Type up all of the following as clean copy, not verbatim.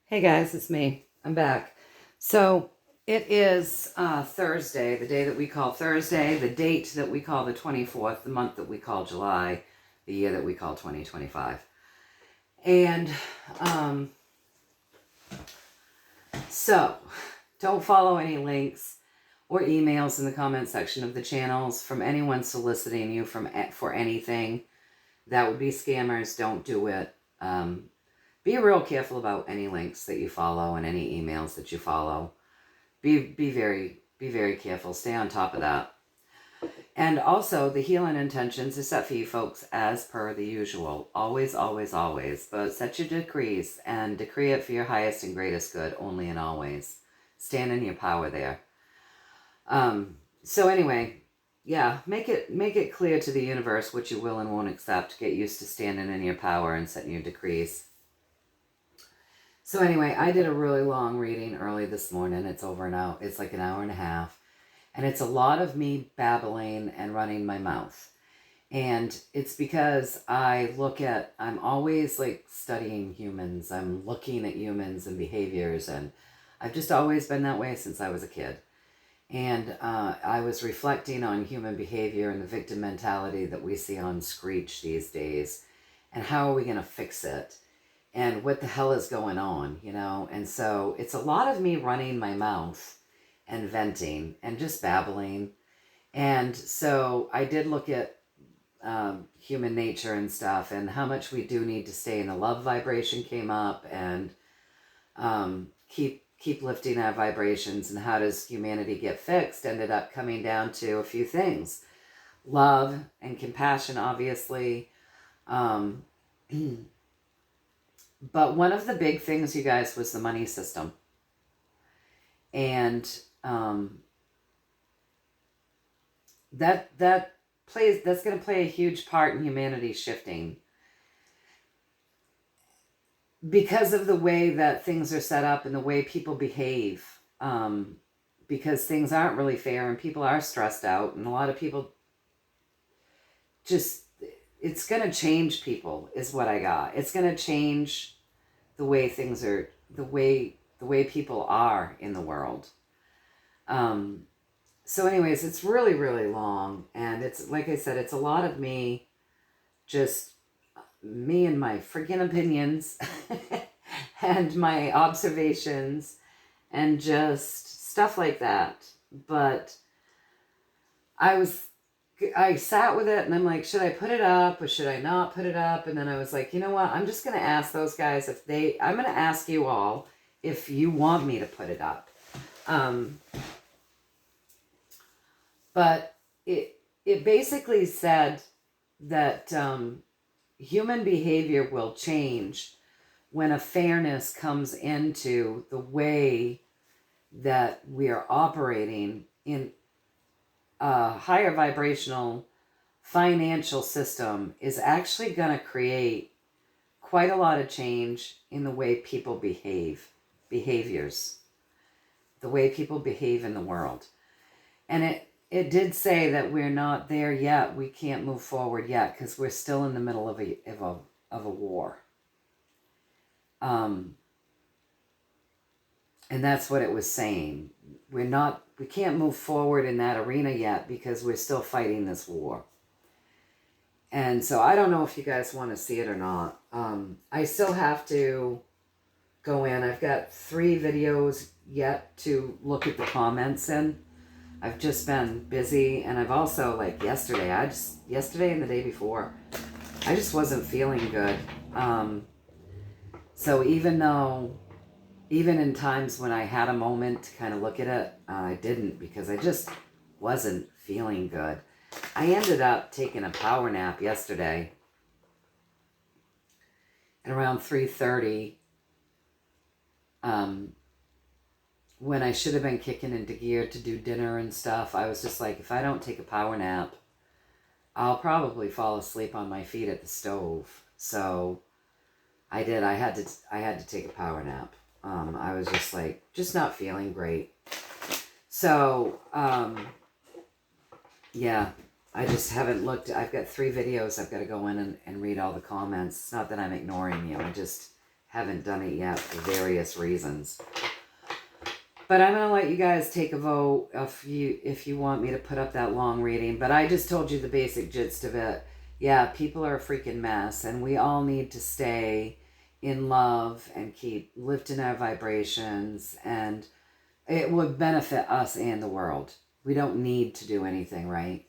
Hey guys, it's me. I'm back. So it is Thursday, the day that we call Thursday, the date that we call the 24th, the month that we call July, the year that we call 2025. And so don't follow any links or emails in the comment section of the channels from anyone soliciting you for anything. That would be scammers. Don't do it. Be real careful about any links that you follow and any emails that you follow. Be very careful. Stay on top of that. And also, the healing intentions are set for you folks as per the usual. Always, always, always. But set your decrees and decree it for your highest and greatest good, only and always. Stand in your power there. So anyway, yeah, make it clear to the universe what you will and won't accept. Get used to standing in your power and setting your decrees. So anyway, I did a really long reading early this morning. It's over now. It's like an hour and a half. And it's a lot of me babbling and running my mouth. And it's because I'm always like studying humans. I'm looking at humans and behaviors. And I've just always been that way since I was a kid. And I was reflecting on human behavior and the victim mentality that we see on Screech these days. And how are we going to fix it? And what the hell is going on, you know? And so it's a lot of me running my mouth and venting and just babbling. And so I did look at human nature and stuff, and how much we do need to stay in the love vibration came up, and keep lifting our vibrations. And how does humanity get fixed ended up coming down to a few things. Love and compassion, obviously. But one of the big things, you guys, was the money system. And that's going to play a huge part in humanity shifting. Because of the way that things are set up and the way people behave. Because things aren't really fair and people are stressed out. And a lot of people just... It's going to change people, is what I got. It's going to change the way things are, the way people are in the world. So anyways, it's really, really long. And it's, like I said, it's a lot of me, just me and my freaking opinions and my observations and just stuff like that. But I sat with it and I'm like, should I put it up or should I not put it up? And then I was like, you know what? I'm just going to ask those guys I'm going to ask you all if you want me to put it up. But it basically said that human behavior will change when a fairness comes into the way that we are operating in a higher vibrational financial system is actually going to create quite a lot of change in the way people behaviors, the way people behave in the world. And it did say that we're not there yet. We can't move forward yet because we're still in the middle of a war. And that's what it was saying. We can't move forward in that arena yet because we're still fighting this war. And so I don't know if you guys want to see it or not. I still have to go in. I've got 3 videos yet to look at the comments in. I've just been busy, and I've also, like yesterday and the day before, I just wasn't feeling good. So even in times when I had a moment to kind of look at it, I didn't, because I just wasn't feeling good. I ended up taking a power nap yesterday at around 3:30, when I should have been kicking into gear to do dinner and stuff. I was just like, if I don't take a power nap, I'll probably fall asleep on my feet at the stove. So I did. I had to take a power nap. I was just like, just not feeling great. So, yeah, I just haven't looked. I've got 3 videos. I've got to go in and read all the comments. It's not that I'm ignoring you. I just haven't done it yet for various reasons. But I'm going to let you guys take a vote if you want me to put up that long reading. But I just told you the basic gist of it. Yeah, people are a freaking mess, and we all need to stay in love and keep lifting our vibrations, and it would benefit us and the world. We don't need to do anything, right?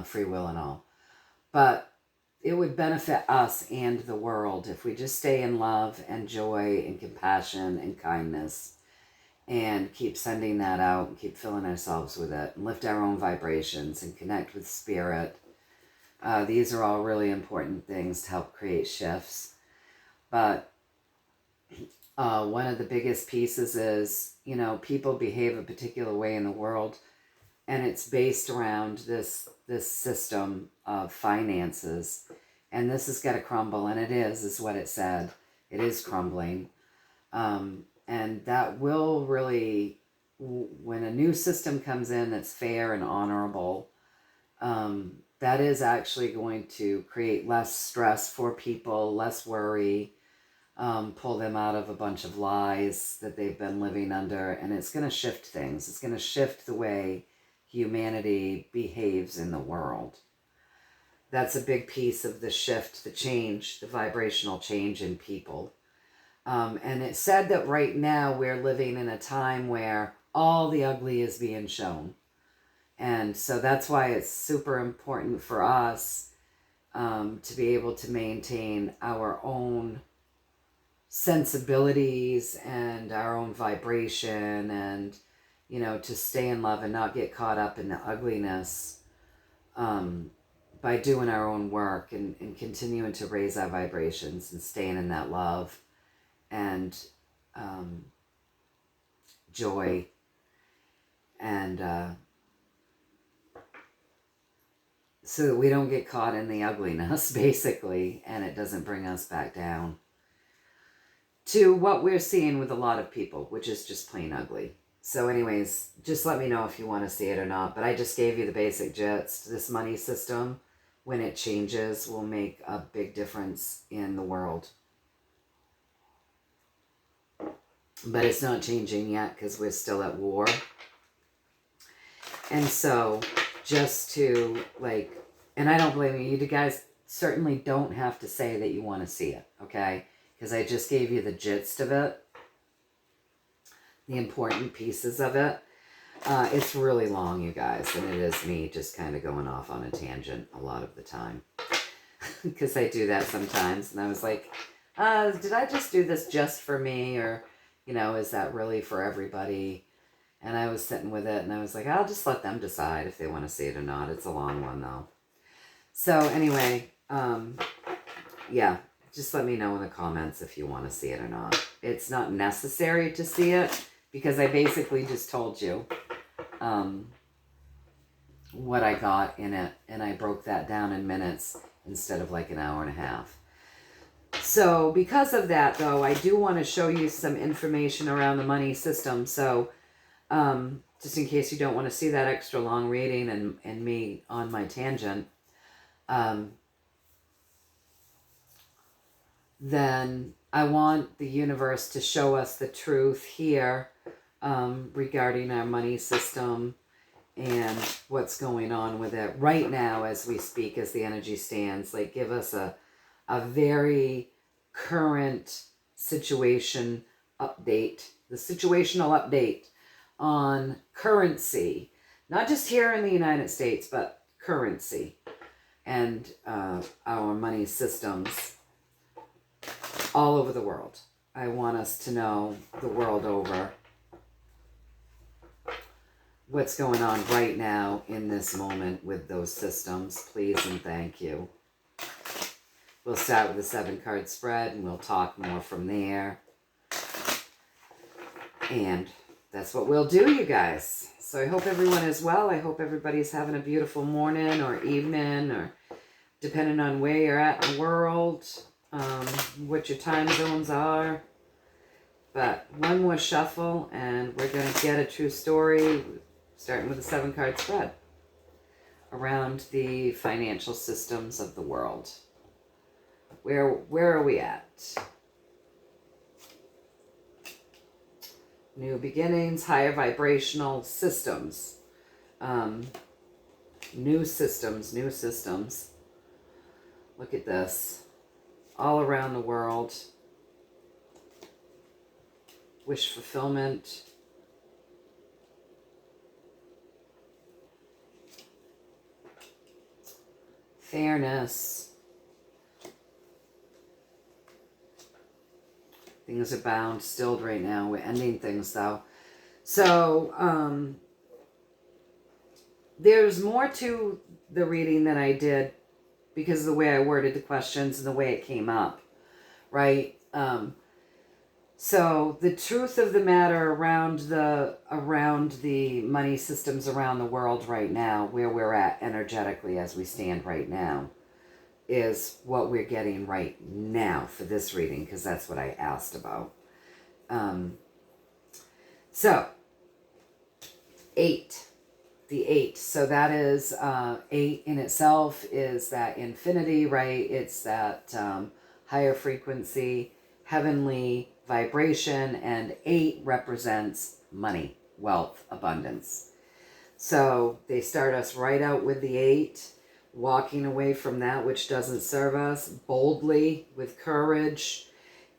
Free will and all. But it would benefit us and the world if we just stay in love and joy and compassion and kindness, and keep sending that out and keep filling ourselves with it and lift our own vibrations and connect with spirit. These are all really important things to help create shifts. But one of the biggest pieces is, you know, people behave a particular way in the world, and it's based around this system of finances. And this has got to crumble, and it is what it said. It is crumbling. And that will really, when a new system comes in that's fair and honorable, that is actually going to create less stress for people, less worry, pull them out of a bunch of lies that they've been living under, and it's going to shift things. It's going to shift the way humanity behaves in the world. That's a big piece of the shift, the change, the vibrational change in people. And it said that right now we're living in a time where all the ugly is being shown. And so that's why it's super important for us to be able to maintain our own sensibilities and our own vibration, and, you know, to stay in love and not get caught up in the ugliness, by doing our own work and continuing to raise our vibrations and staying in that love and joy, and so that we don't get caught in the ugliness, basically, and it doesn't bring us back down to what we're seeing with a lot of people, which is just plain ugly. So anyways, just let me know if you want to see it or not. But I just gave you the basic gist. This money system, when it changes, will make a big difference in the world. But it's not changing yet because we're still at war. And so just to, like, and I don't blame you. You guys certainly don't have to say that you want to see it, okay? Because I just gave you the gist of it, the important pieces of it. It's really long, you guys, and it is me just kind of going off on a tangent a lot of the time. Because I do that sometimes, and I was like, did I just do this just for me, or, you know, is that really for everybody? And I was sitting with it, and I was like, I'll just let them decide if they want to see it or not. It's a long one, though. So anyway, yeah, just let me know in the comments if you want to see it or not. It's not necessary to see it, because I basically just told you what I got in it, and I broke that down in minutes instead of like an hour and a half. So because of that, though, I do want to show you some information around the money system. So just in case you don't want to see that extra long reading and me on my tangent, then I want the universe to show us the truth here regarding our money system and what's going on with it right now as we speak, as the energy stands. Like, give us a very current situation update, the situational update on currency, not just here in the United States, but currency and our money systems all over the world. I want us to know the world over what's going on right now in this moment with those systems, please and thank you. We'll start with the 7-card spread, and we'll talk more from there. And that's what we'll do, you guys. So I hope everyone is well. I hope everybody's having a beautiful morning or evening, or depending on where you're at in the world, what your time zones are. But one more shuffle, and we're going to get a true story, starting with the 7-card spread around the financial systems of the world. Where are we at? New beginnings, higher vibrational systems. New systems, new systems. Look at this. All around the world. Wish fulfillment. Fairness. Things are bound, stilled right now. We're ending things though. So, there's more to the reading than I did because of the way I worded the questions and the way it came up, right? So the truth of the matter around the money systems around the world right now, where we're at energetically as we stand right now, is what we're getting right now for this reading, because that's what I asked about. So 8. The 8. So that is 8 in itself is that infinity, right? It's that higher frequency, heavenly vibration, and 8 represents money, wealth, abundance. So they start us right out with the 8, walking away from that which doesn't serve us boldly with courage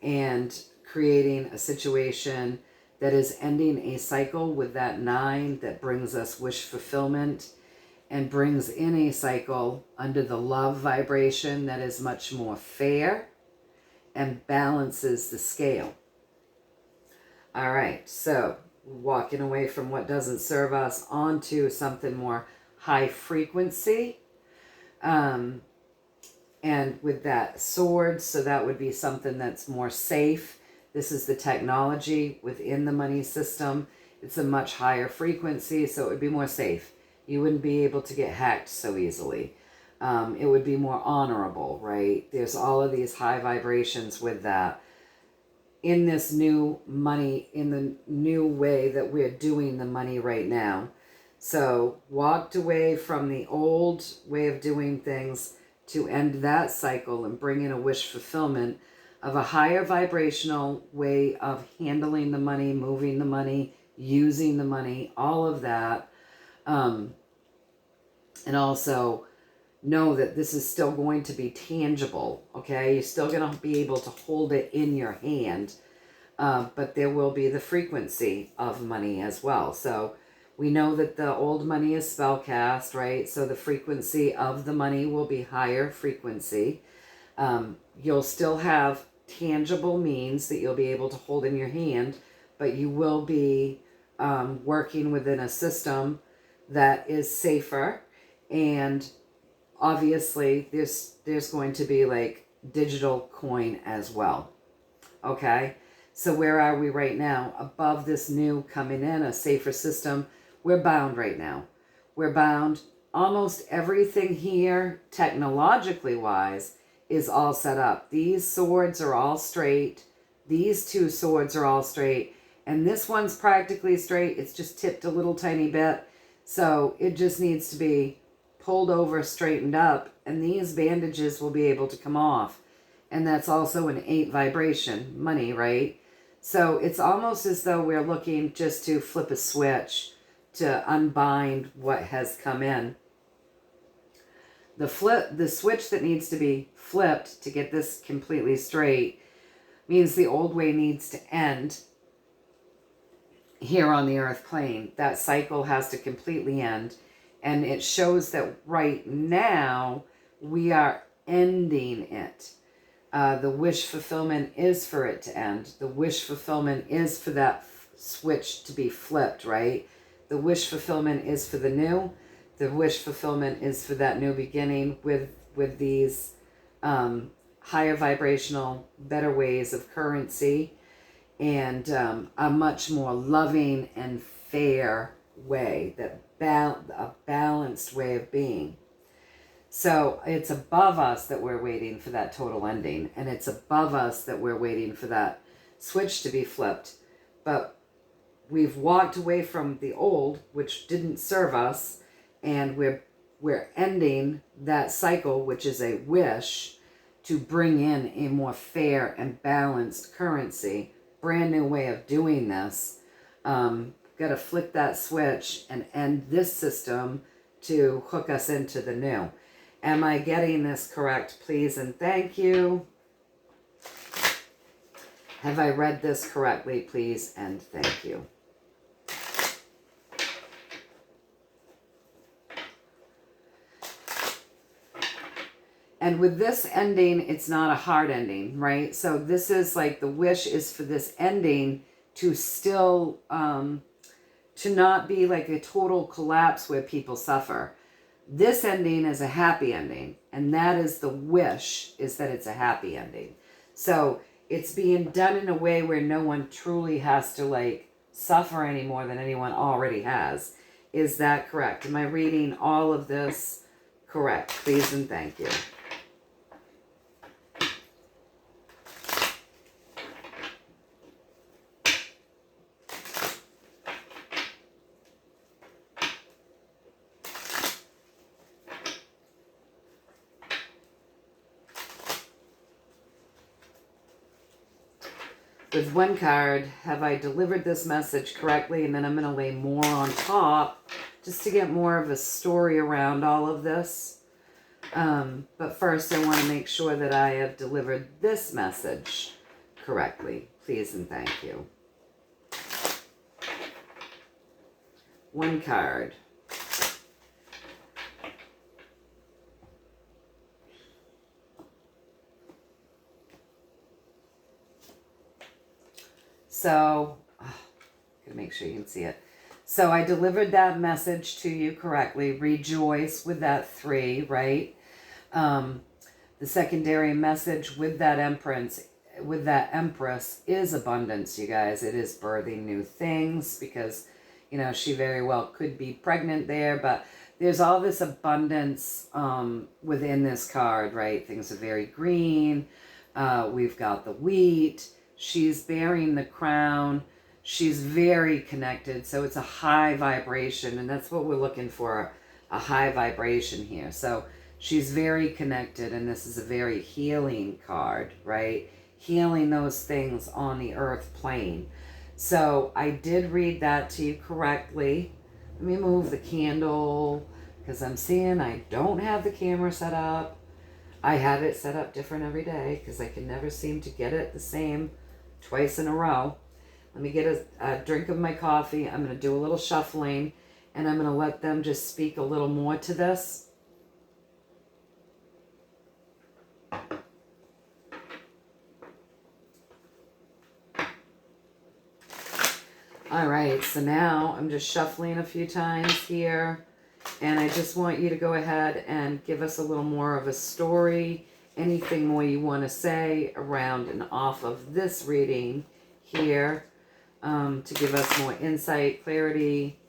and creating a situation that is ending a cycle with that 9 that brings us wish fulfillment and brings in a cycle under the love vibration that is much more fair and balances the scale. All right, so walking away from what doesn't serve us onto something more high frequency. And with that sword, so that would be something that's more safe. This is the technology within the money system. It's a much higher frequency, so it would be more safe. You wouldn't be able to get hacked so easily. It would be more honorable, right? There's all of these high vibrations with that. In this new money, in the new way that we're doing the money right now. So walked away from the old way of doing things to end that cycle and bring in a wish fulfillment of a higher vibrational way of handling the money, moving the money, using the money, all of that. And also know that this is still going to be tangible, okay? You're still going to be able to hold it in your hand, but there will be the frequency of money as well. So we know that the old money is spellcast, right? So the frequency of the money will be higher frequency. You'll still have tangible means that you'll be able to hold in your hand, but you will be working within a system that is safer. And obviously there's going to be like digital coin as well. Okay, so where are we right now? Above this new coming in, a safer system, we're bound right now. We're bound. Almost everything here, technologically wise, is all set up. These swords are all straight. These 2 swords are all straight. And this one's practically straight. It's just tipped a little tiny bit. So it just needs to be pulled over, straightened up, and these bandages will be able to come off. And that's also an 8 vibration, money, right? So it's almost as though we're looking just to flip a switch to unbind what has come in. The switch that needs to be flipped to get this completely straight means the old way needs to end here on the earth plane. That cycle has to completely end. And it shows that right now we are ending it. The wish fulfillment is for it to end. The wish fulfillment is for that switch to be flipped, right? The wish fulfillment is for the new. The wish fulfillment is for that new beginning with these higher vibrational, better ways of currency and a much more loving and fair way, a balanced way of being. So it's above us that we're waiting for that total ending, and it's above us that we're waiting for that switch to be flipped. But we've walked away from the old, which didn't serve us, and we're ending that cycle, which is a wish to bring in a more fair and balanced currency, brand new way of doing this. Got to flick that switch and end this system to hook us into the new. Am I getting this correct? Please and thank you. Have I read this correctly? Please and thank you. And with this ending, it's not a hard ending, right? So this is like the wish is for this ending to still, to not be like a total collapse where people suffer. This ending is a happy ending. And that is the wish, is that it's a happy ending. So it's being done in a way where no one truly has to like suffer any more than anyone already has. Is that correct? Am I reading all of this correct? Please and thank you. With one card, have I delivered this message correctly? And then I'm going to lay more on top just to get more of a story around all of this. But first, I want to make sure that I have delivered this message correctly. Please and thank you. One card. So, gotta make sure you can see it. So I delivered that message to you correctly. Rejoice with that 3, right? The secondary message with that empress is abundance, you guys. It is birthing new things because, you know, she very well could be pregnant there, but there's all this abundance within this card, right? Things are very green. We've got the wheat. She's bearing the crown. She's very connected. So it's a high vibration. And that's what we're looking for, a high vibration here. So she's very connected. And this is a very healing card, right? Healing those things on the earth plane. So I did read that to you correctly. Let me move the candle because I'm seeing I don't have the camera set up. I have it set up different every day because I can never seem to get it the same twice in a row. Let me get a drink of my coffee. I'm going to do a little shuffling and I'm going to let them just speak a little more to this. All right, so now I'm just shuffling a few times here and I just want you to go ahead and give us a little more of a story. Anything more you want to say around and off of this reading here to give us more insight, clarity,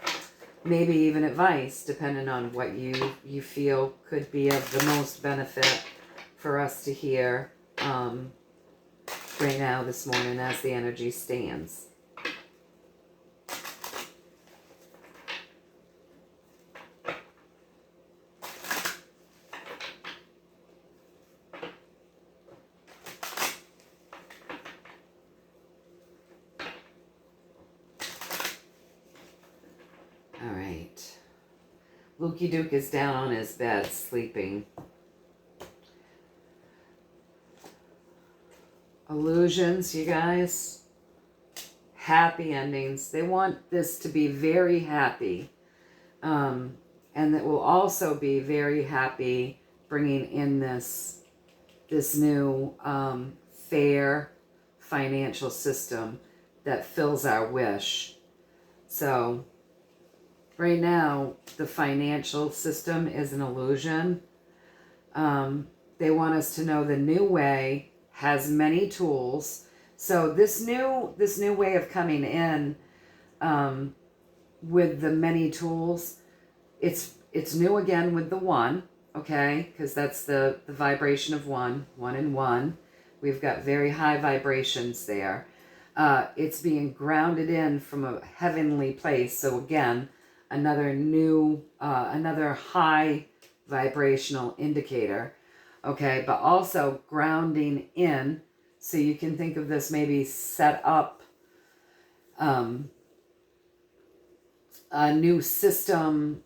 maybe even advice, depending on what you feel could be of the most benefit for us to hear right now this morning as the energy stands. All right. Lukey Duke is down on his bed sleeping. Illusions, you guys. Happy endings. They want this to be very happy. And that will also be very happy bringing in this new fair financial system that fills our wish. So right now, the financial system is an illusion. They want us to know the new way has many tools. So this new way of coming in with the many tools, it's new again with the 1, okay? Because that's the vibration of 1 and 1. We've got very high vibrations there. It's being grounded in from a heavenly place. So again, another high vibrational indicator, okay? But also grounding in, so you can think of this maybe set up a new system,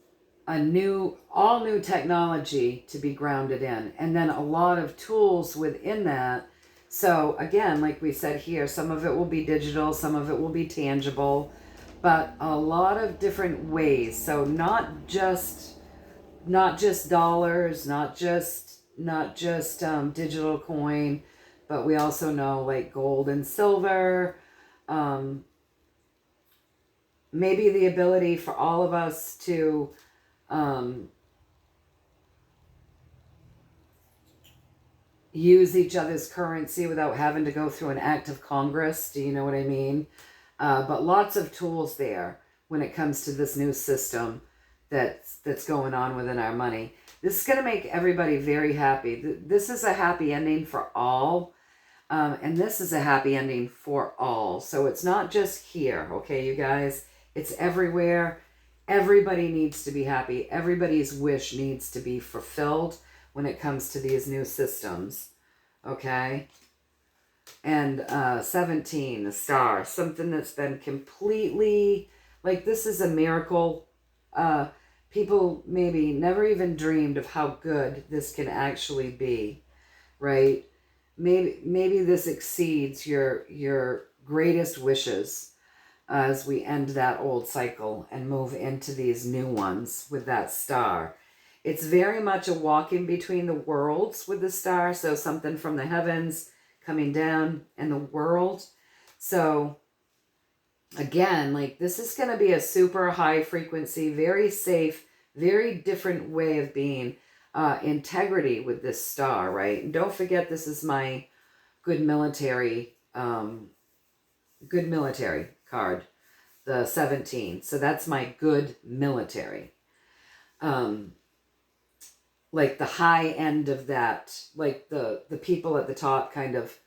all new technology to be grounded in, and then a lot of tools within that. So again, like we said here, some of it will be digital, some of it will be tangible, but a lot of different ways. So not just dollars, not just digital coin, but we also know like gold and silver, maybe the ability for all of us to use each other's currency without having to go through an act of Congress. Do you know what I mean? But lots of tools there when it comes to this new system that's going on within our money. This is going to make everybody very happy. This is a happy ending for all. And this is a happy ending for all. So it's not just here, okay, you guys? It's everywhere. Everybody needs to be happy. Everybody's wish needs to be fulfilled when it comes to these new systems, okay? And 17, the star, something that's been completely, like this is a miracle. People maybe never even dreamed of how good this can actually be, right? Maybe this exceeds your greatest wishes as we end that old cycle and move into these new ones with that star. It's very much a walking between the worlds with the star. So something from the heavens coming down and the world. So again, like this is going to be a super high frequency, very safe, very different way of being. Integrity with this star, right? And don't forget, this is my good military card, the 17. So that's my good military. Like the high end of that, like the people at the top kind of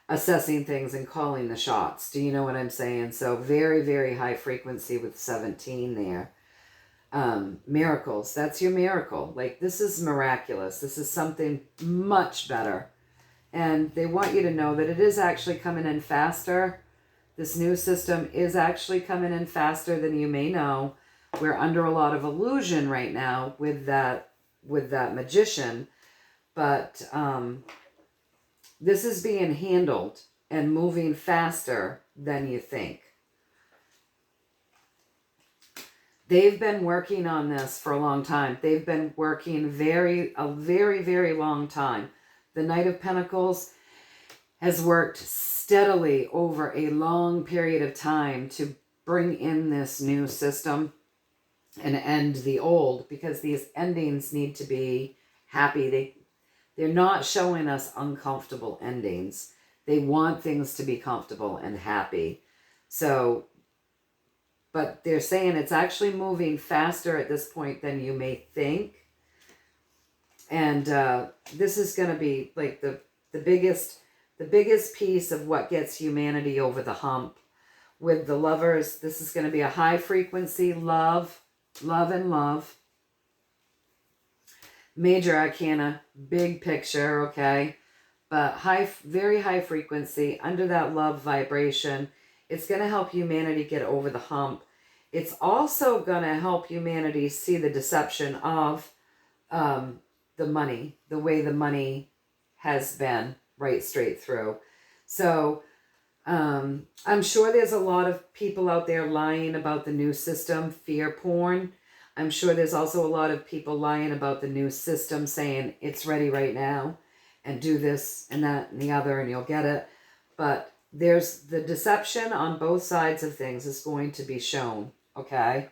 assessing things and calling the shots. Do you know what I'm saying? So very, very high frequency with 17 there. Miracles, that's your miracle. Like this is miraculous. This is something much better. And they want you to know that it is actually coming in faster. This new system is actually coming in faster than you may know. We're under a lot of illusion right now with that magician, but this is being handled and moving faster than you think. They've been working on this for a long time. They've been working a very, very long time. The Knight of Pentacles has worked steadily over a long period of time to bring in this new system and end the old, because these endings need to be happy. They're not showing us uncomfortable endings. They want things to be comfortable and happy. So, but they're saying it's actually moving faster at this point than you may think. And this is going to be like the biggest piece of what gets humanity over the hump. With the Lovers, this is going to be a high frequency love. Major Arcana, big picture, okay? But very high frequency, under that love vibration. It's going to help humanity get over the hump. It's also going to help humanity see the deception of the money, the way the money has been right straight through. So I'm sure there's a lot of people out there lying about the new system, fear porn. I'm sure there's also a lot of people lying about the new system, saying it's ready right now and do this and that and the other and you'll get it. But there's the deception on both sides of things is going to be shown, okay?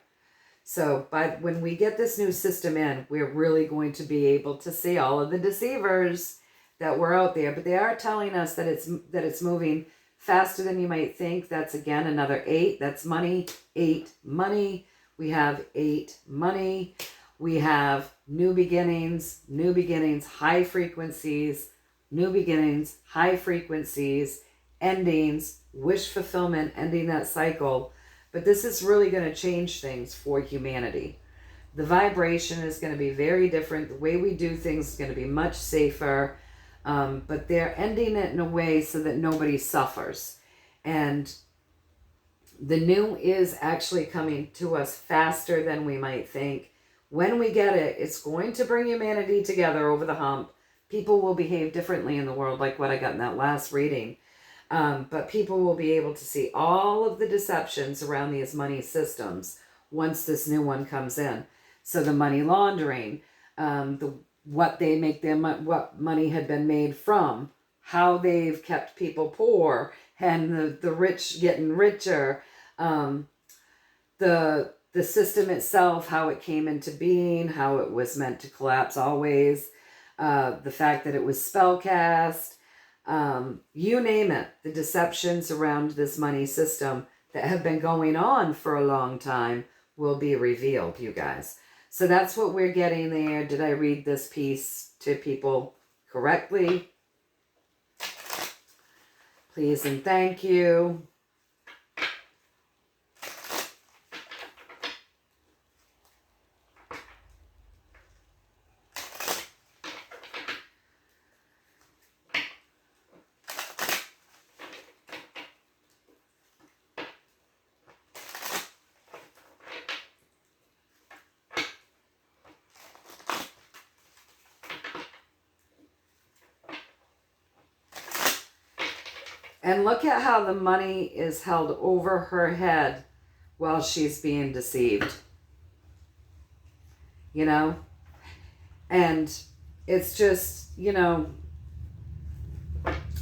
So when we get this new system in, we're really going to be able to see all of the deceivers that were out there. But they are telling us that it's moving faster than you might think. That's again another 8. That's money. 8 money. We have 8 money. We have new beginnings, high frequencies, new beginnings, high frequencies, endings, wish fulfillment, ending that cycle. But this is really going to change things for humanity. The vibration is going to be very different. The way we do things is going to be much safer. But they're ending it in a way so that nobody suffers. And The new is actually coming to us faster than we might think. When we get it, it's going to bring humanity together over the hump. People will behave differently in the world, like what I got in that last reading. But people will be able to see all of the deceptions around these money systems once this new one comes in. So the money laundering, what they make what money had been made from, how they've kept people poor, and the rich getting richer, the system itself, how it came into being, how it was meant to collapse always, the fact that it was spellcast, you name it, the deceptions around this money system that have been going on for a long time will be revealed, you guys. So that's what we're getting there. Did I read this piece to people correctly? Please and thank you. And look at how the money is held over her head while she's being deceived. You know? And it's just, you know,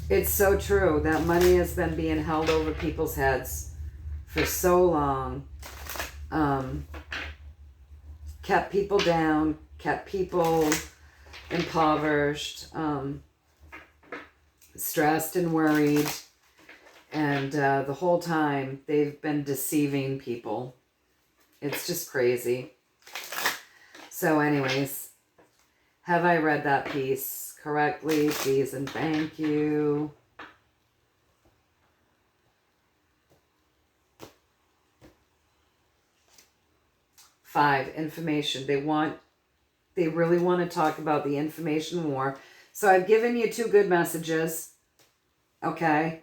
it's so true. That money has been being held over people's heads for so long. Kept people down, kept people impoverished, stressed and worried. And the whole time, they've been deceiving people. It's just crazy. So anyways, have I read that piece correctly? Please and thank you. Five, information. They really want to talk about the information war. So I've given you two good messages. Okay.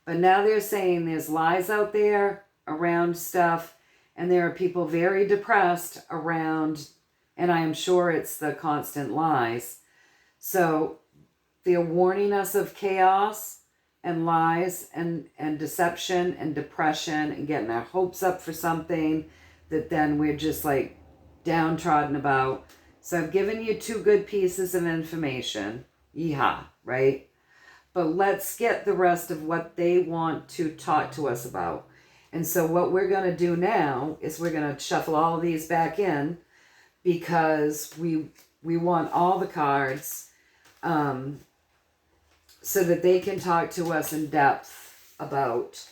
But now they're saying there's lies out there around stuff, and there are people very depressed around, and I am sure it's the constant lies. So they're warning us of chaos and lies and deception and depression and getting our hopes up for something that then we're just like downtrodden about. So I've given you two good pieces of information. Yeehaw, right? But let's get the rest of what they want to talk to us about. And so what we're going to do now is we're going to shuffle all of these back in, because we want all the cards so that they can talk to us in depth about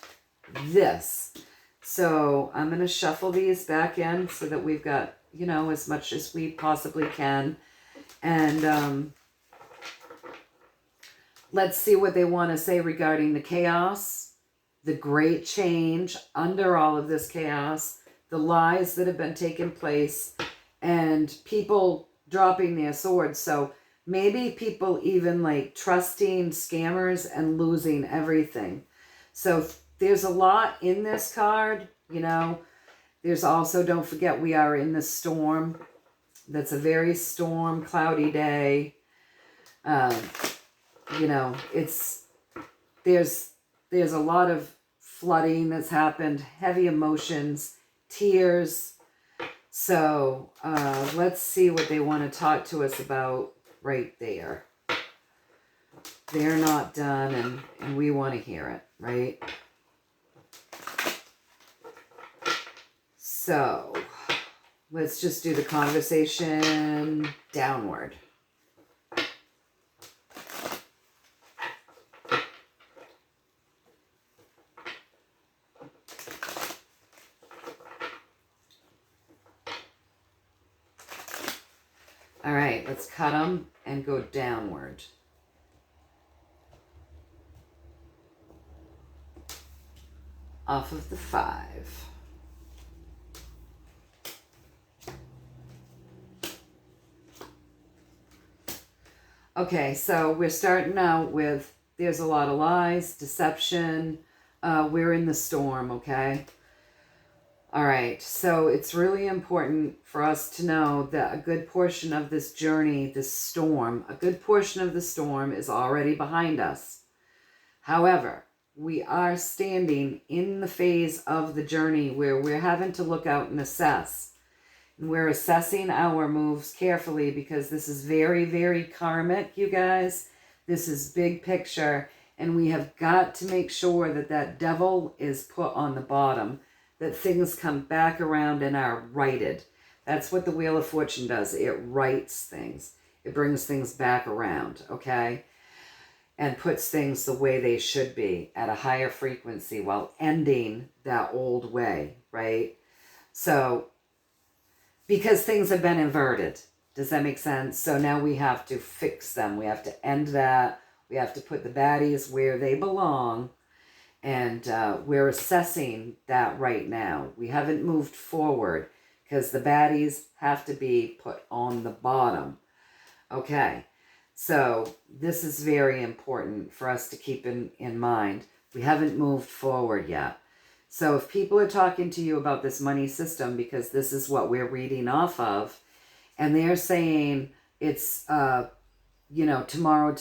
this. So I'm going to shuffle these back in so that we've got, you know, as much as we possibly can. And let's see what they want to say regarding the chaos, the great change under all of this chaos, the lies that have been taking place, and people dropping their swords. So maybe people even like trusting scammers and losing everything. So there's a lot in this card, you know. There's also, don't forget, we are in the storm. That's a very storm, cloudy day. You know, there's a lot of flooding that's happened, heavy emotions, tears. So let's see what they want to talk to us about right there. They're not done, and we want to hear it, right? So let's just do the conversation downward. All right, let's cut them and go downward. Off of the 5. Okay, so we're starting out with there's a lot of lies, deception, we're in the storm, okay? All right, so it's really important for us to know that a good portion of this journey, this storm, a good portion of the storm is already behind us. However, we are standing in the phase of the journey where we're having to look out and assess. And we're assessing our moves carefully because this is very, very karmic, you guys. This is big picture, and we have got to make sure that that devil is put on the bottom, that things come back around and are righted. That's what the Wheel of Fortune does. It rights things. It brings things back around, okay? And puts things the way they should be at a higher frequency while ending that old way, right? So, because things have been inverted. Does that make sense? So now we have to fix them. We have to end that. We have to put the baddies where they belong. And we're assessing that right now. We haven't moved forward because the baddies have to be put on the bottom. Okay, so this is very important for us to keep in mind. We haven't moved forward yet. So if people are talking to you about this money system, because this is what we're reading off of, and they're saying it's, tomorrow,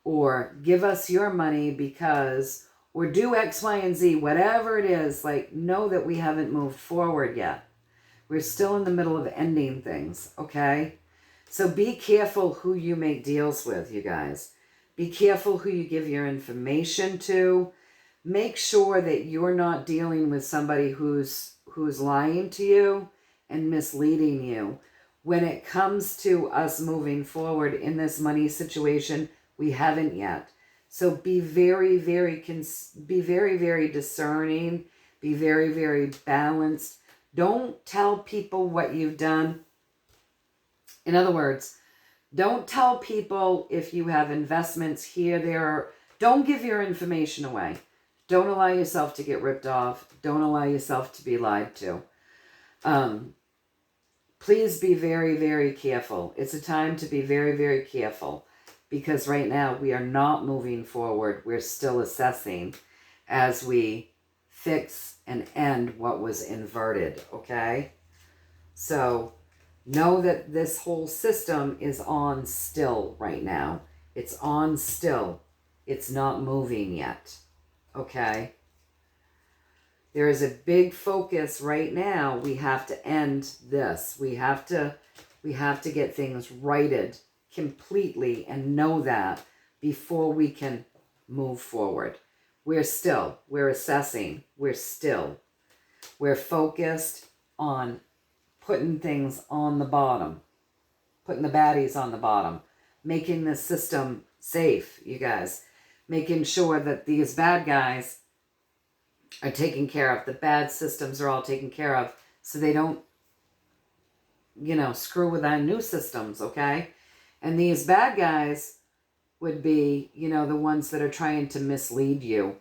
or give us your money because, or do X, Y, and Z, whatever it is, like, know that we haven't moved forward yet. We're still in the middle of ending things, okay? So be careful who you make deals with, you guys. Be careful who you give your information to. Make sure that you're not dealing with somebody who's lying to you and misleading you. When it comes to us moving forward in this money situation, we haven't yet. So be very, very discerning. Be very, very balanced. Don't tell people what you've done. In other words, don't tell people if you have investments here, there. Don't give your information away. Don't allow yourself to get ripped off. Don't allow yourself to be lied to. Please be very, very careful. It's a time to be very, very careful because right now we are not moving forward. We're still assessing as we fix and end what was inverted, okay? So know that this whole system is on still right now. It's on still. It's not moving yet, okay? There is a big focus right now. We have to end this. We have to get things righted completely and know that before we can move forward. We're assessing. We're focused on putting things on the bottom, putting the baddies on the bottom, making the system safe, you guys, making sure that these bad guys are taken care of. The bad systems are all taken care of so they don't, screw with our new systems, okay? And these bad guys would be, the ones that are trying to mislead you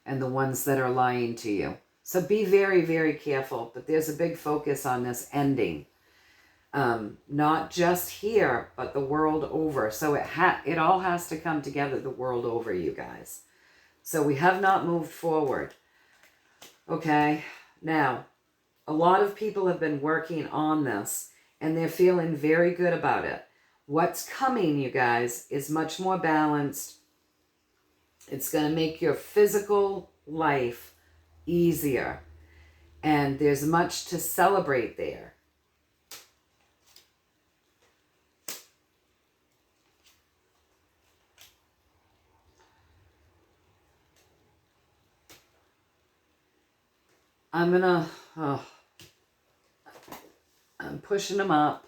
and the ones that are lying to you. So be very, very careful. But there's a big focus on this ending. Not just here, but the world over. So it all has to come together the world over, you guys. So we have not moved forward. Okay, now, a lot of people have been working on this, and they're feeling very good about it. What's coming, you guys, is much more balanced. It's going to make your physical life easier, and there's much to celebrate there. I'm pushing them up.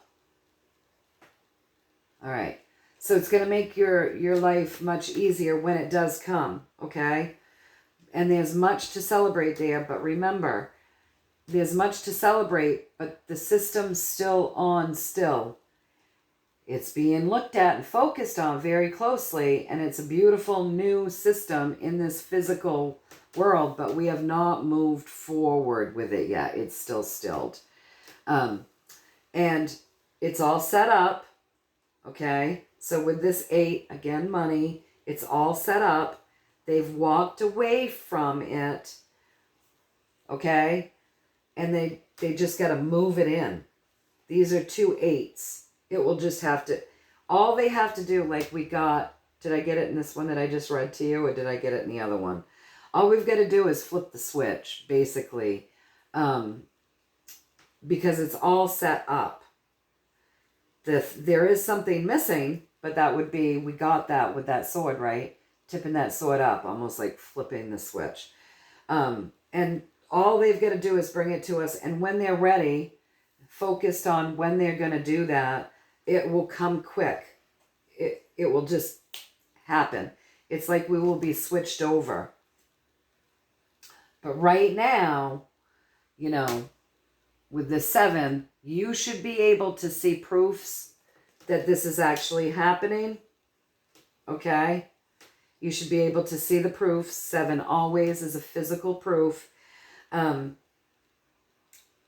All right. So it's going to make your life much easier when it does come, okay? And there's much to celebrate there, but remember, there's much to celebrate, but the system's still on still. It's being looked at and focused on very closely, and it's a beautiful new system in this physical world, but we have not moved forward with it yet. It's still stilled. And it's all set up, okay? So with this 8, again, money, it's all set up. They've walked away from it, okay? And they just got to move it in. These are 2 8s. It will just have to, all they have to do, like we got, did I get it in this one that I just read to you, or did I get it in the other one? All we've got to do is flip the switch, basically, because it's all set up. There is something missing, but that would be, we got that with that sword, right? Tipping that sword up, almost like flipping the switch. And all they've got to do is bring it to us, and when they're ready, focused on when they're going to do that, it will come quick. It will just happen. It's like we will be switched over. But right now, you know, with the 7, you should be able to see proofs that this is actually happening. Okay? You should be able to see the proofs. 7 always is a physical proof.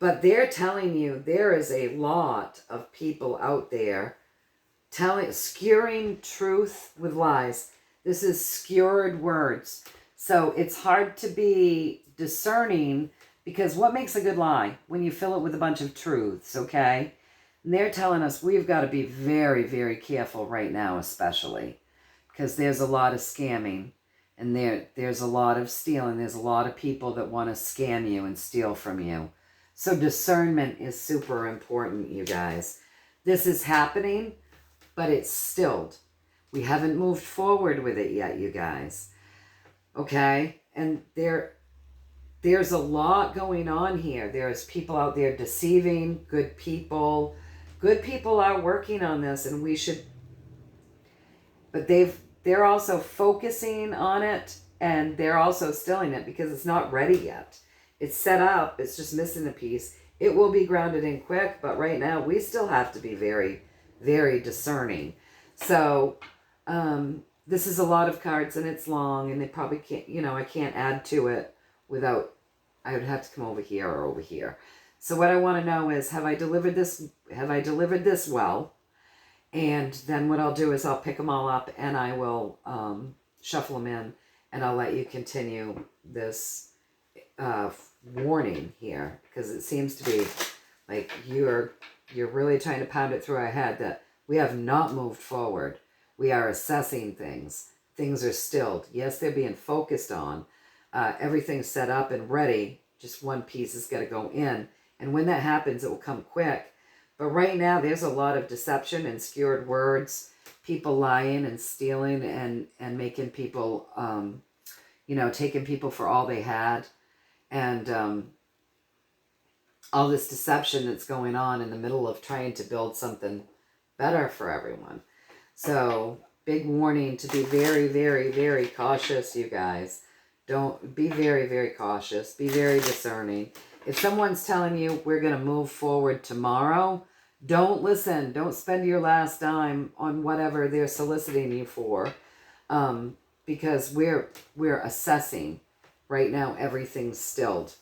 But they're telling you there is a lot of people out there skewering truth with lies. This is skewered words. So it's hard to be discerning, because what makes a good lie? When you fill it with a bunch of truths, okay? And they're telling us we've got to be very, very careful right now, especially, because there's a lot of scamming, and there's a lot of stealing. There's a lot of people that want to scam you and steal from you. So discernment is super important, you guys. This is happening, but it's stilled. We haven't moved forward with it yet, you guys. Okay? And there's a lot going on here. There's people out there deceiving good people. Good people are working on this, and we should, but they're also focusing on it, and they're also stilling it because it's not ready yet. It's set up. It's just missing a piece. It will be grounded in quick, but right now we still have to be very, very discerning. So this is a lot of cards, and it's long, and they probably can't, you know, I can't add to it without, I would have to come over here or over here. So what I want to know is, have I delivered this well? And then what I'll do is I'll pick them all up, and I will shuffle them in, and I'll let you continue this warning here, because it seems to be like you're really trying to pound it through our head that we have not moved forward. We are assessing things. Things are stilled. Yes, they're being focused on. Everything's set up and ready. Just one piece has got to go in. And when that happens, it will come quick. But right now, there's a lot of deception and skewered words, people lying and stealing and making people, you know, taking people for all they had. And all this deception that's going on in the middle of trying to build something better for everyone. So, big warning to be very, very, very cautious, you guys. Don't be very, very cautious. Be very discerning. If someone's telling you we're going to move forward tomorrow, don't listen. Don't spend your last dime on whatever they're soliciting you for, because we're assessing. Right now, everything's stilled.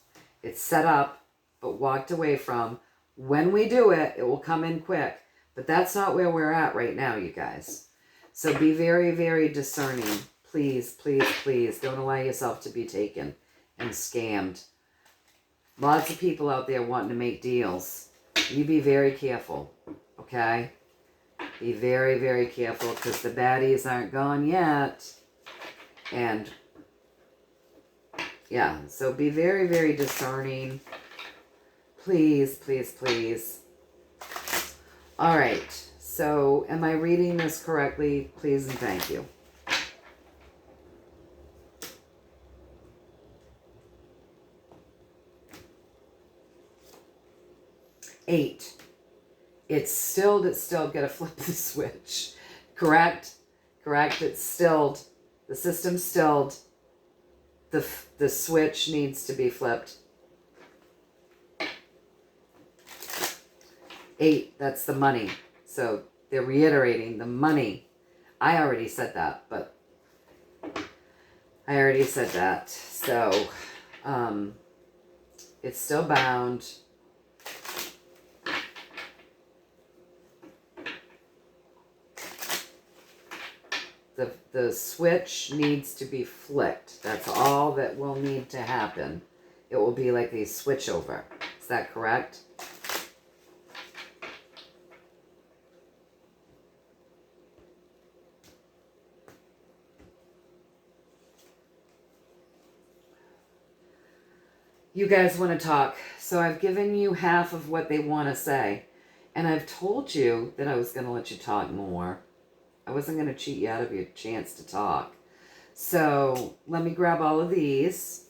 It's set up, but walked away from. When we do it, it will come in quick. But that's not where we're at right now, you guys. So be very, very discerning. Please, please, please don't allow yourself to be taken and scammed. Lots of people out there wanting to make deals. You be very careful, okay? Be very, very careful, because the baddies aren't gone yet. And yeah, so be very, very discerning. Please, please, please. All right, so am I reading this correctly? Please and thank you. Eight. It's stilled. It's still got to flip the switch. Correct? Correct. It's stilled. The system's stilled. The switch needs to be flipped. 8, that's the money. So they're reiterating the money. I already said that, but I already said that. So it's still bound. The switch needs to be flicked. That's all that will need to happen. It will be like a switch over. Is that correct? You guys want to talk. So I've given you half of what they want to say. And I've told you that I was going to let you talk more. I wasn't going to cheat you out of your chance to talk. So let me grab all of these.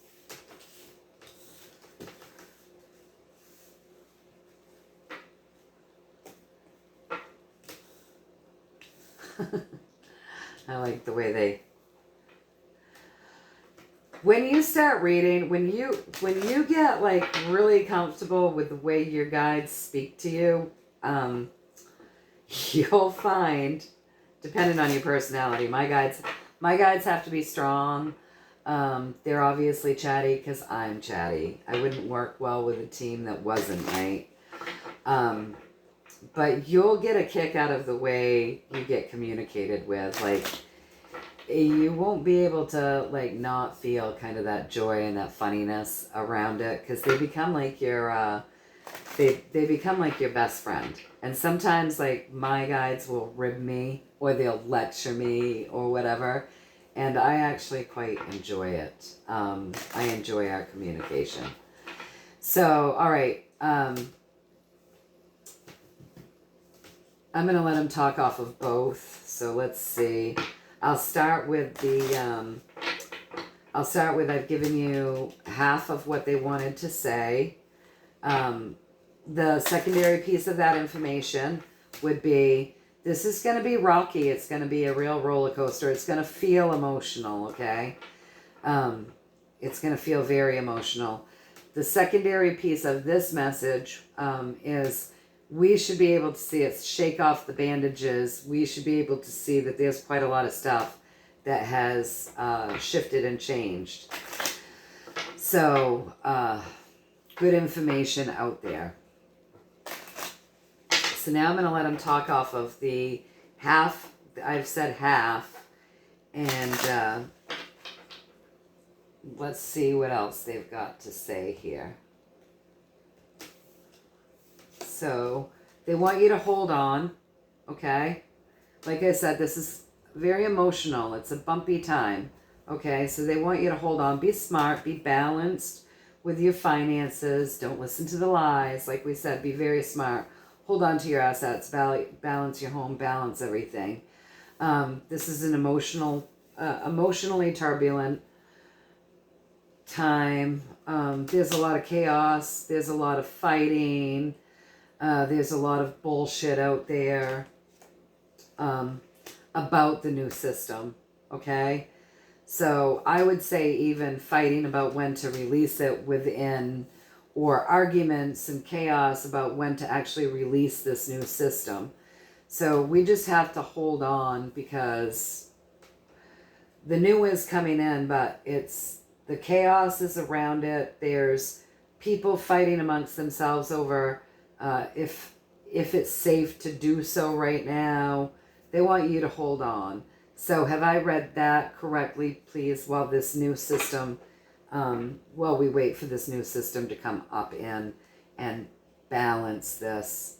I like the way they... When you start reading, when you get like really comfortable with the way your guides speak to you, you'll find, depending on your personality, my guides have to be strong. They're obviously chatty because I'm chatty. I wouldn't work well with a team that wasn't, right? But you'll get a kick out of the way you get communicated with. Like, you won't be able to like not feel kind of that joy and that funniness around it, because they become like your they become like your best friend. And sometimes like my guides will rib me or they'll lecture me or whatever, and I actually quite enjoy it. I enjoy our communication. So all right, I'm gonna let him talk off of both. So let's see. I'll start with I've given you half of what they wanted to say. The secondary piece of that information would be, this is going to be rocky. It's going to be a real roller coaster. It's going to feel emotional, okay? It's going to feel very emotional. The secondary piece of this message is, we should be able to see it, shake off the bandages. We should be able to see that there's quite a lot of stuff that has shifted and changed. So, good information out there. So now I'm going to let them talk off of the half. I've said half. And let's see what else they've got to say here. So they want you to hold on, okay? Like I said, this is very emotional. It's a bumpy time, okay? So they want you to hold on. Be smart. Be balanced with your finances. Don't listen to the lies. Like we said, be very smart. Hold on to your assets. Balance your home. Balance everything. This is an emotionally turbulent time. There's a lot of chaos. There's a lot of fighting. There's a lot of bullshit out there about the new system, okay? So I would say even fighting about when to release it within, or arguments and chaos about when to actually release this new system. So we just have to hold on, because the new is coming in, but the chaos is around it. There's people fighting amongst themselves over if it's safe to do so right now. They want you to hold on. So have I read that correctly, please, while this new system, while we wait for this new system to come up in and balance this?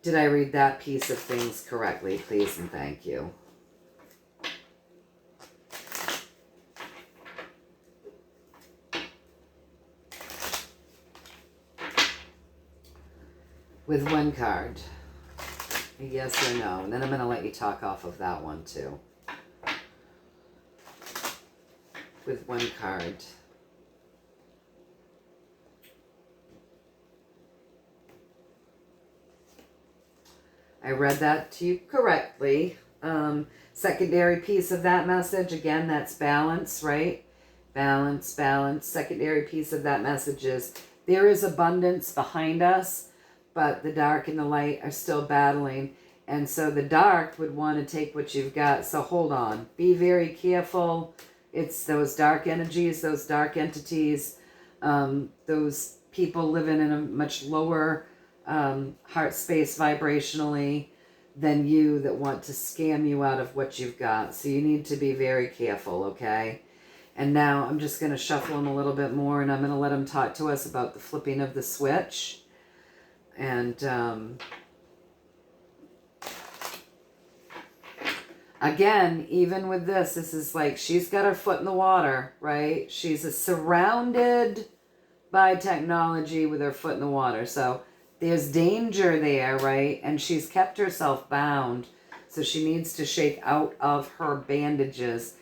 Did I read that piece of things correctly, please, and thank you. With one card, a yes or no. And then I'm going to let you talk off of that one too. With one card. I read that to you correctly. Secondary piece of that message, again, that's balance, right? Balance, balance. Secondary piece of that message is, there is abundance behind us, but the dark and the light are still battling. And so the dark would want to take what you've got. So hold on. Be very careful. It's those dark energies, those dark entities, those people living in a much lower heart space vibrationally. than you that want to scam you out of what you've got. So you need to be very careful, okay? And now I'm just going to shuffle them a little bit more, and I'm going to let them talk to us about the flipping of the switch. And again, even with this is like she's got her foot in the water, right? She's surrounded by technology with her foot in the water. So there's danger there, right? And she's kept herself bound. So she needs to shake out of her bandages.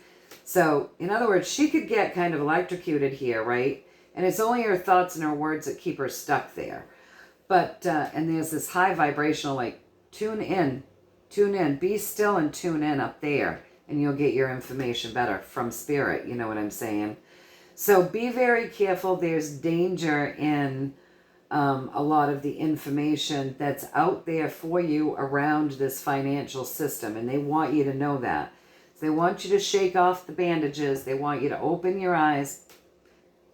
So, in other words, she could get kind of electrocuted here, right? And it's only her thoughts and her words that keep her stuck there. But, and there's this high vibrational, like, tune in, be still and tune in up there. And you'll get your information better from spirit, you know what I'm saying? So be very careful. There's danger in a lot of the information that's out there for you around this financial system. And they want you to know that. So they want you to shake off the bandages. They want you to open your eyes,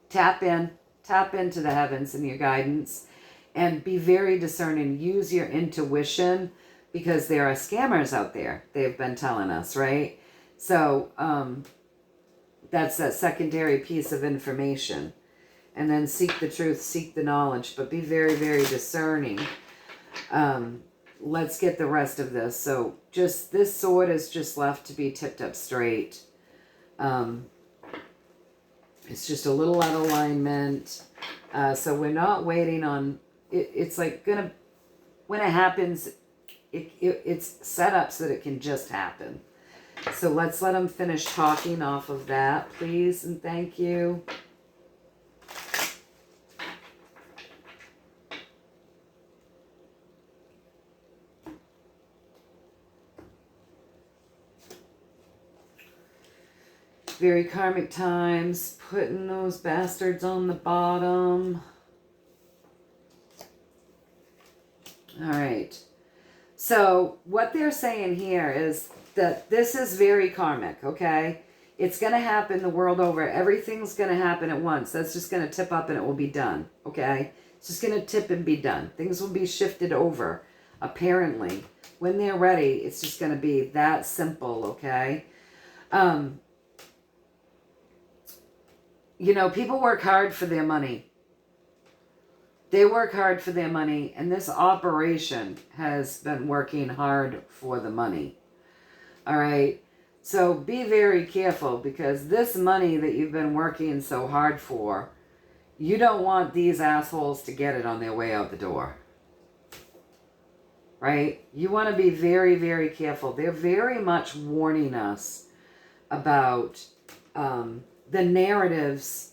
tap into the heavens and your guidance, and be very discerning. Use your intuition, because there are scammers out there. They've been telling us, right? So that's that secondary piece of information. And then seek the truth, seek the knowledge, but be very, very discerning. Let's get the rest of this. So just this sword is just left to be tipped up straight. It's just a little out of alignment. So we're not waiting on it. It's like when it happens, it's set up so that it can just happen. So let's let them finish talking off of that, please, and thank you. Very karmic times, putting those bastards on the bottom. All right. So what they're saying here is that this is very karmic, okay? It's going to happen the world over. Everything's going to happen at once. That's just going to tip up and it will be done, okay? It's just going to tip and be done. Things will be shifted over, apparently. When they're ready, it's just going to be that simple, okay? You know, people work hard for their money. They work hard for their money, and this operation has been working hard for the money. All right? So be very careful, because this money that you've been working so hard for, you don't want these assholes to get it on their way out the door. Right? You want to be very, very careful. They're very much warning us about the narratives,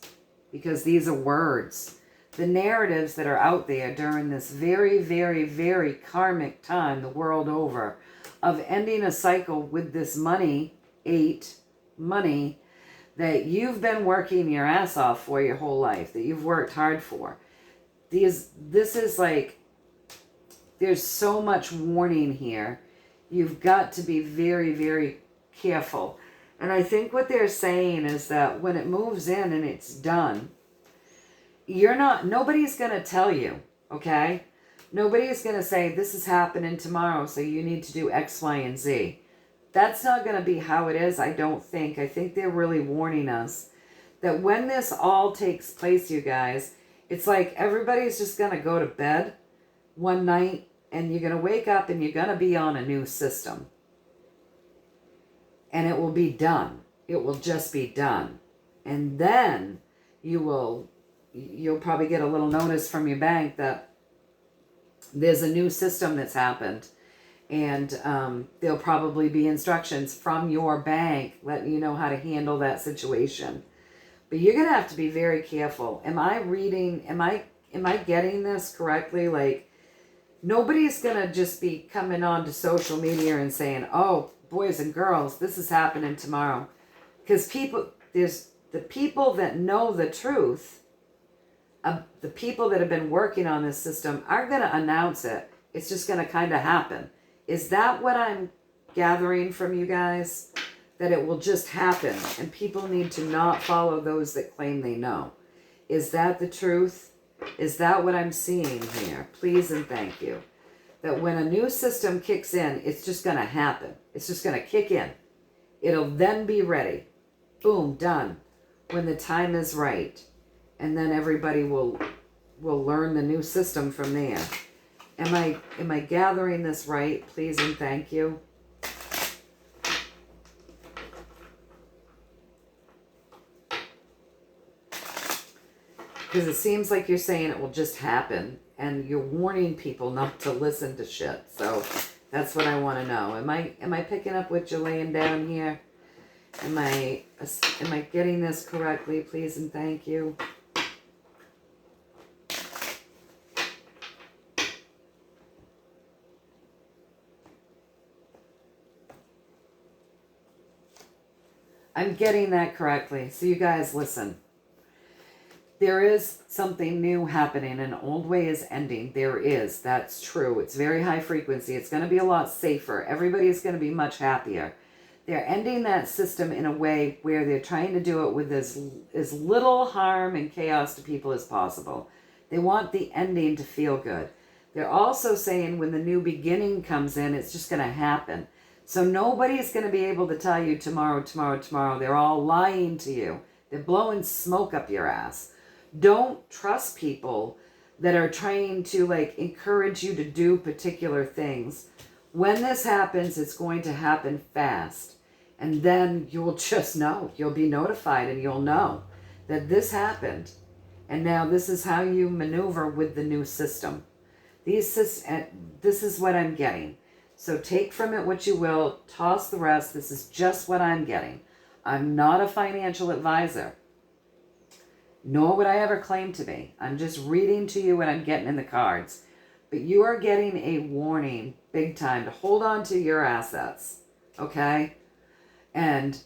because these are words, the narratives that are out there during this very, very, very karmic time the world over of ending a cycle with this money, money that you've been working your ass off for your whole life, that you've worked hard for. This is like, there's so much warning here. You've got to be very, very careful. And I think what they're saying is that when it moves in and it's done, nobody's going to tell you, okay? Nobody's going to say, this is happening tomorrow, so you need to do X, Y, and Z. That's not going to be how it is, I don't think. I think they're really warning us that when this all takes place, you guys, it's like everybody's just going to go to bed one night, and you're going to wake up and you're going to be on a new system. And it will be done. It will just be done. And then you'll probably get a little notice from your bank that there's a new system that's happened. And there'll probably be instructions from your bank letting you know how to handle that situation. But you're going to have to be very careful. Am I getting this correctly? Like, nobody's going to just be coming on to social media and saying, oh, boys and girls, this is happening tomorrow. Because there's the people that know the truth, the people that have been working on this system are going to announce it. It's just going to kind of happen. Is that what I'm gathering from you guys? That it will just happen and people need to not follow those that claim they know. Is that the truth? Is that what I'm seeing here? Please and thank you. that when a new system kicks in, it's just going to happen. It's just going to kick in. It'll then be ready. Boom, done. When the time is right. And then everybody will learn the new system from there. Am I gathering this right? Please and thank you. Because it seems like you're saying it will just happen, and you're warning people not to listen to shit. So that's what I want to know. Am I picking up what you're laying down here? Am I getting this correctly? Please and thank you. I'm getting that correctly. So you guys listen. There is something new happening. An old way is ending. There is. That's true. It's very high frequency. It's going to be a lot safer. Everybody's going to be much happier. They're ending that system in a way where they're trying to do it with as little harm and chaos to people as possible. They want the ending to feel good. They're also saying when the new beginning comes in, it's just going to happen. So nobody's going to be able to tell you tomorrow. They're all lying to you. They're blowing smoke up your ass. Don't trust people that are trying to like encourage you to do particular things. When this happens, it's going to happen fast. And then you'll just know. You'll be notified and you'll know that this happened. And now this is how you maneuver with the new system. This is what I'm getting. So take from it what you will. Toss the rest. This is just what I'm getting. I'm not a financial advisor. Nor would I ever claim to be. I'm just reading to you what I'm getting in the cards. But you are getting a warning big time to hold on to your assets. Okay? And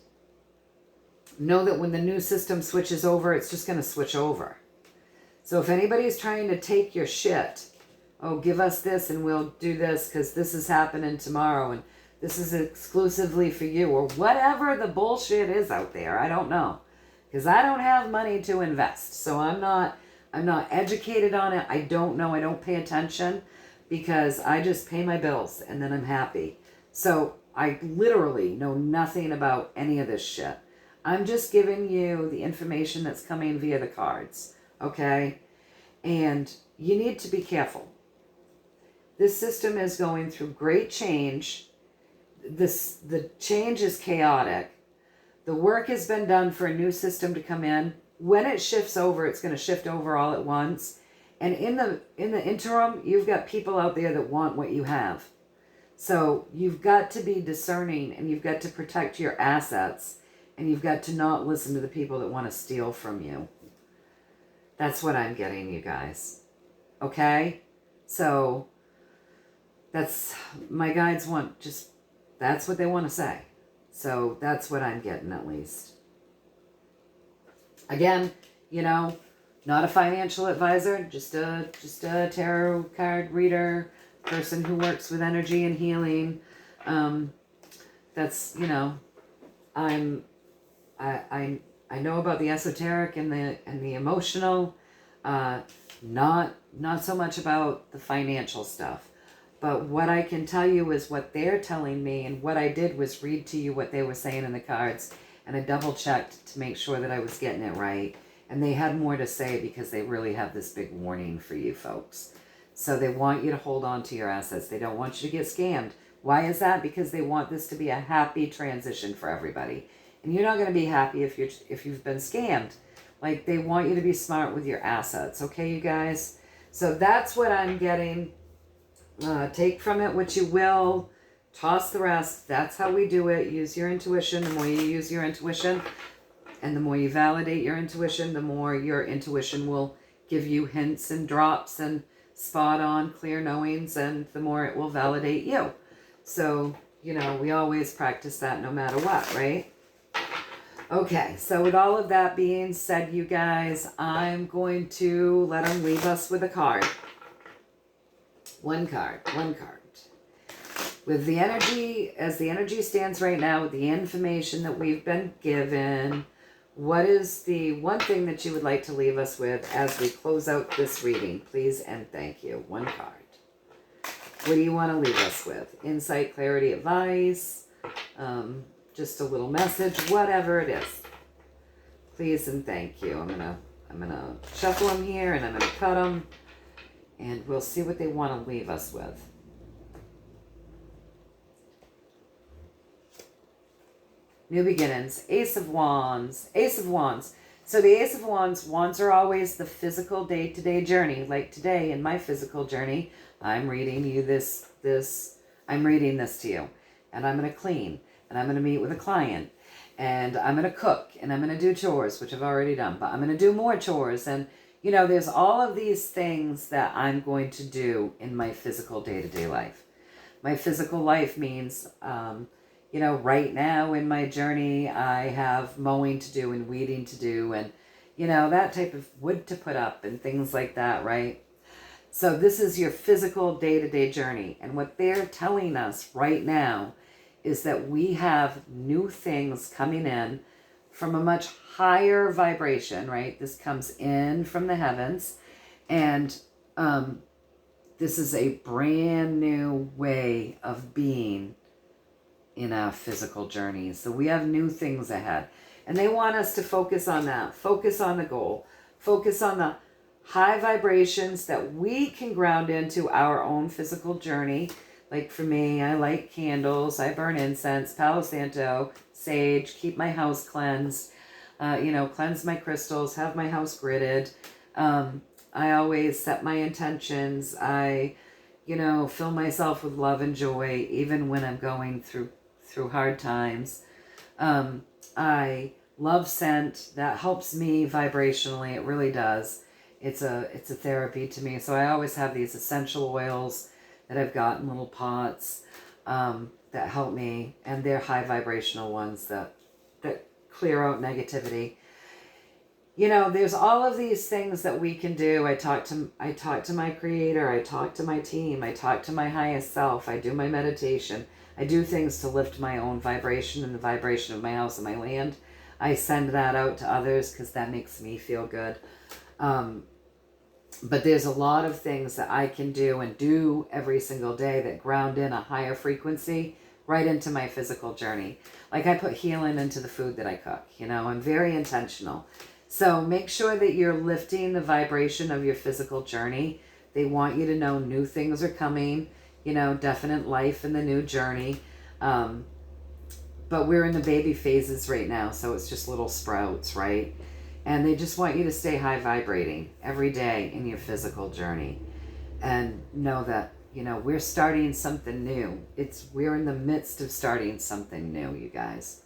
know that when the new system switches over, it's just going to switch over. So if anybody's trying to take your shit, oh, give us this and we'll do this because this is happening tomorrow and this is exclusively for you, or whatever the bullshit is out there, I don't know. Because I don't have money to invest. So I'm not educated on it. I don't know. I don't pay attention because I just pay my bills and then I'm happy. So I literally know nothing about any of this shit. I'm just giving you the information that's coming via the cards. Okay? And you need to be careful. This system is going through great change. The change is chaotic. The work has been done for a new system to come in. When it shifts over, it's going to shift over all at once. And in the interim, you've got people out there that want what you have. So you've got to be discerning and you've got to protect your assets and you've got to not listen to the people that want to steal from you. That's what I'm getting, you guys. Okay? So that's, my guides want just, that's what they want to say. So that's what I'm getting at least. Again, you know, not a financial advisor, just a tarot card reader, person who works with energy and healing. That's, you know, I know about the esoteric and the emotional, not so much about the financial stuff. But what I can tell you is what they're telling me, and what I did was read to you what they were saying in the cards, and I double checked to make sure that I was getting it right. And they had more to say because they really have this big warning for you folks. So they want you to hold on to your assets. They don't want you to get scammed. Why is that? Because they want this to be a happy transition for everybody. And you're not going to be happy if you've been scammed. Like, they want you to be smart with your assets. Okay, you guys? So that's what I'm getting. Take from it what you will. Toss the rest. That's how we do it. Use your intuition. The more you use your intuition and the more you validate your intuition, the more your intuition will give you hints and drops and spot on clear knowings, and the more it will validate you. So, you know, we always practice that no matter what, right? Okay, so with all of that being said, you guys, I'm going to let them leave us with a card. One card. With the energy, as the energy stands right now, with the information that we've been given, what is the one thing that you would like to leave us with as we close out this reading? Please and thank you. One card. What do you want to leave us with? Insight, clarity, advice, just a little message, whatever it is. Please and thank you. I'm gonna shuffle them here, and I'm gonna cut them, and we'll see what they want to leave us with. New beginnings. Ace of Wands. Ace of Wands. So the Ace of Wands are always the physical day-to-day journey. Like today in my physical journey, I'm reading you I'm reading this to you. And I'm going to clean. And I'm going to meet with a client. And I'm going to cook. And I'm going to do chores, which I've already done. But I'm going to do more chores. And, you know, there's all of these things that I'm going to do in my physical day-to-day life. My physical life means... you know, right now in my journey, I have mowing to do and weeding to do and, you know, that type of wood to put up and things like that, right? So this is your physical day-to-day journey. And what they're telling us right now is that we have new things coming in from a much higher vibration, right? This comes in from the heavens. And this is a brand new way of being in our physical journey. So we have new things ahead. And they want us to focus on that. Focus on the goal. Focus on the high vibrations that we can ground into our own physical journey. Like for me, I light candles. I burn incense, Palo Santo, sage, keep my house cleansed. You know, cleanse my crystals, have my house gridded. I always set my intentions. I, you know, fill myself with love and joy, even when I'm going through hard times. I love scent. That helps me vibrationally. It really does. It's a therapy to me. So I always have these essential oils that I've got in little pots that help me, and they're high vibrational ones that clear out negativity. You know, there's all of these things that we can do. I talk to my creator. I talk to my team. I talk to my highest self. I do my meditation. I do things to lift my own vibration and the vibration of my house and my land. I send that out to others because that makes me feel good. But there's a lot of things that I can do and do every single day that ground in a higher frequency right into my physical journey. Like I put healing into the food that I cook. You know, I'm very intentional. So make sure that you're lifting the vibration of your physical journey. They want you to know new things are coming, you know, definite life in the new journey. But we're in the baby phases right now, so it's just little sprouts, right? And they just want you to stay high vibrating every day in your physical journey. And know that, you know, we're starting something new. We're in the midst of starting something new, you guys.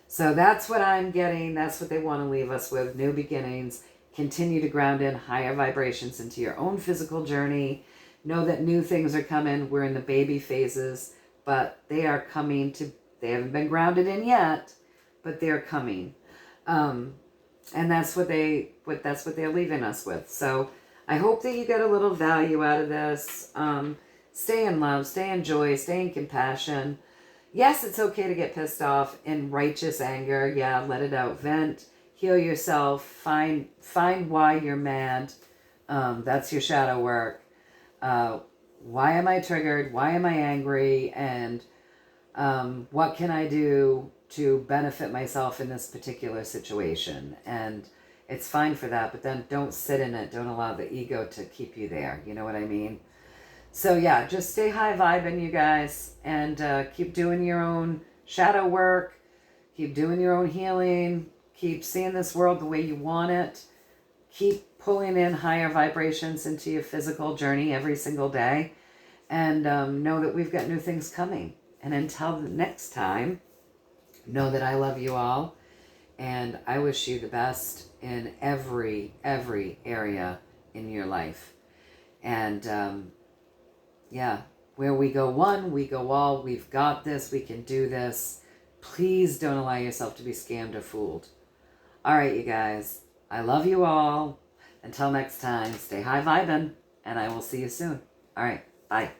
So that's what I'm getting. That's what they want to leave us with. New beginnings. Continue to ground in higher vibrations into your own physical journey. Know that new things are coming. We're in the baby phases, but they are coming to, they haven't been grounded in yet, but they're coming. And that's what they're leaving us with. So I hope that you get a little value out of this. Stay in love, stay in joy, stay in compassion. Yes, it's okay to get pissed off in righteous anger. Yeah, let it out. Vent. Heal yourself. Find why you're mad. That's your shadow work. Why am I triggered? Why am I angry? And what can I do to benefit myself in this particular situation? And it's fine for that, but then don't sit in it. Don't allow the ego to keep you there. You know what I mean? So yeah, just stay high vibing, you guys, and keep doing your own shadow work. Keep doing your own healing. Keep seeing this world the way you want it. Keep pulling in higher vibrations into your physical journey every single day. And know that we've got new things coming. And until the next time, know that I love you all. And I wish you the best in every area in your life. And yeah, where we go one, we go all. We've got this. We can do this. Please don't allow yourself to be scammed or fooled. All right, you guys. I love you all. Until next time, stay high vibing, and I will see you soon. All right, bye.